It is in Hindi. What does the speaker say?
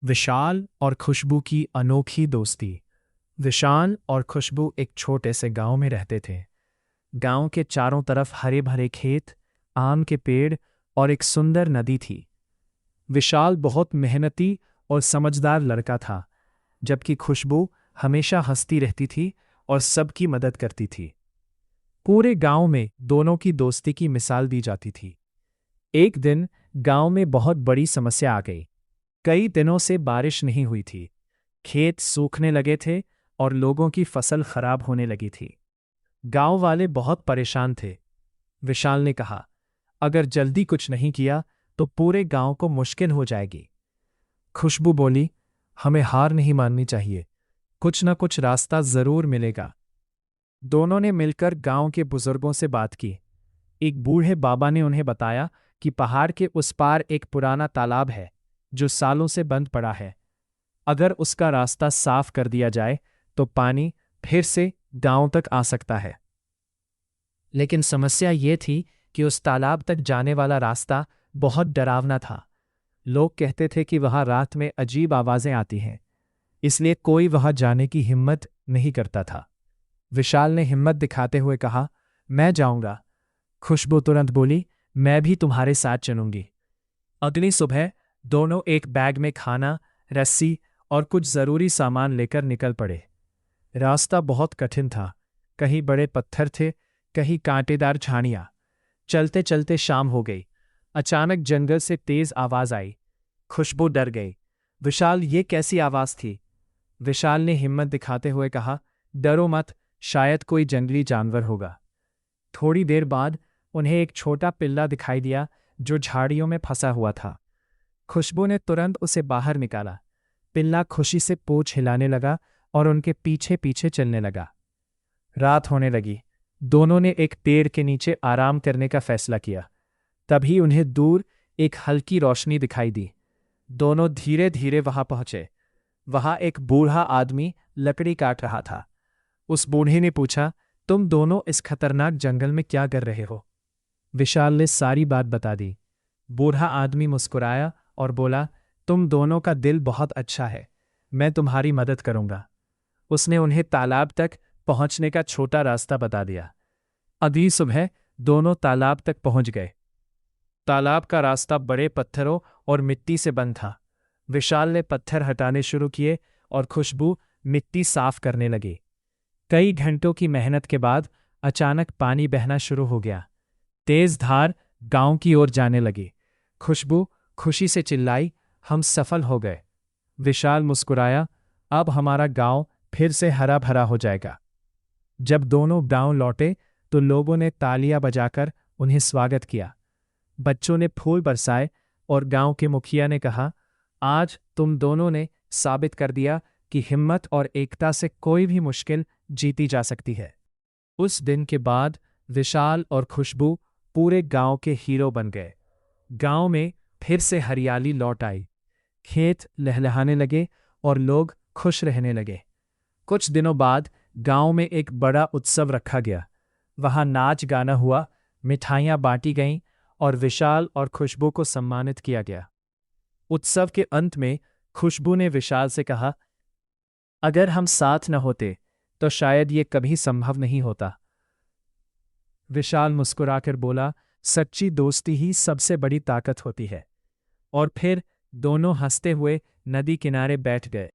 विशाल और खुशबू की अनोखी दोस्ती। विशाल और खुशबू एक छोटे से गांव में रहते थे। गांव के चारों तरफ हरे भरे खेत, आम के पेड़ और एक सुंदर नदी थी। विशाल बहुत मेहनती और समझदार लड़का था, जबकि खुशबू हमेशा हंसती रहती थी और सबकी मदद करती थी। पूरे गांव में दोनों की दोस्ती की मिसाल दी जाती थी। एक दिन गांव में बहुत बड़ी समस्या आ गई। कई दिनों से बारिश नहीं हुई थी। खेत सूखने लगे थे और लोगों की फसल खराब होने लगी थी। गांव वाले बहुत परेशान थे। विशाल ने कहा, अगर जल्दी कुछ नहीं किया तो पूरे गांव को मुश्किल हो जाएगी। खुशबू बोली, हमें हार नहीं माननी चाहिए, कुछ न कुछ रास्ता जरूर मिलेगा। दोनों ने मिलकर गांव के बुजुर्गों से बात की। एक बूढ़े बाबा ने उन्हें बताया कि पहाड़ के उस पार एक पुराना तालाब है जो सालों से बंद पड़ा है। अगर उसका रास्ता साफ कर दिया जाए तो पानी फिर से गांव तक आ सकता है। लेकिन समस्या ये थी कि उस तालाब तक जाने वाला रास्ता बहुत डरावना था। लोग कहते थे कि वहां रात में अजीब आवाजें आती हैं, इसलिए कोई वहां जाने की हिम्मत नहीं करता था। विशाल ने हिम्मत दिखाते हुए कहा, मैं जाऊंगा। खुशबू तुरंत बोली, मैं भी तुम्हारे साथ चलूंगी। अगली सुबह दोनों एक बैग में खाना, रस्सी और कुछ जरूरी सामान लेकर निकल पड़े। रास्ता बहुत कठिन था, कहीं बड़े पत्थर थे, कहीं कांटेदार झाड़ियां। चलते चलते शाम हो गई। अचानक जंगल से तेज आवाज आई। खुशबू डर गई। विशाल, ये कैसी आवाज थी? विशाल ने हिम्मत दिखाते हुए कहा, डरो मत, शायद कोई जंगली जानवर होगा। थोड़ी देर बाद उन्हें एक छोटा पिल्ला दिखाई दिया जो झाड़ियों में फंसा हुआ था। खुशबू ने तुरंत उसे बाहर निकाला। पिल्ला खुशी से पूंछ हिलाने लगा और उनके पीछे पीछे चलने लगा। रात होने लगी। दोनों ने एक पेड़ के नीचे आराम करने का फैसला किया। तभी उन्हें दूर एक हल्की रोशनी दिखाई दी। दोनों धीरे धीरे वहां पहुंचे। वहां एक बूढ़ा आदमी लकड़ी काट रहा था। उस बूढ़े ने पूछा, तुम दोनों इस खतरनाक जंगल में क्या कर रहे हो? विशाल ने सारी बात बता दी। बूढ़ा आदमी मुस्कुराया और बोला, तुम दोनों का दिल बहुत अच्छा है, मैं तुम्हारी मदद करूंगा। उसने उन्हें तालाब तक पहुंचने का छोटा रास्ता बता दिया। अगली सुबह दोनों तालाब तक पहुंच गए। तालाब का रास्ता बड़े पत्थरों और मिट्टी से बंद था। विशाल ने पत्थर हटाने शुरू किए और खुशबू मिट्टी साफ करने लगी। कई घंटों की मेहनत के बाद अचानक पानी बहना शुरू हो गया। तेज धार गांव की ओर जाने लगी। खुशबू खुशी से चिल्लाई, हम सफल हो गए। विशाल मुस्कुराया, अब हमारा गांव फिर से हरा भरा हो जाएगा। जब दोनों गांव लौटे तो लोगों ने तालियां बजाकर उन्हें स्वागत किया। बच्चों ने फूल बरसाए और गांव के मुखिया ने कहा, आज तुम दोनों ने साबित कर दिया कि हिम्मत और एकता से कोई भी मुश्किल जीती जा सकती है। उस दिन के बाद विशाल और खुशबू पूरे गांव के हीरो बन गए। गांव में फिर से हरियाली लौट आई। खेत लहलहाने लगे और लोग खुश रहने लगे। कुछ दिनों बाद गांव में एक बड़ा उत्सव रखा गया। वहां नाच गाना हुआ, मिठाइयां बांटी गईं और विशाल और खुशबू को सम्मानित किया गया। उत्सव के अंत में खुशबू ने विशाल से कहा, अगर हम साथ न होते तो शायद ये कभी संभव नहीं होता। विशाल मुस्कुराकर बोला, सच्ची दोस्ती ही सबसे बड़ी ताकत होती है। और फिर दोनों हंसते हुए नदी किनारे बैठ गए।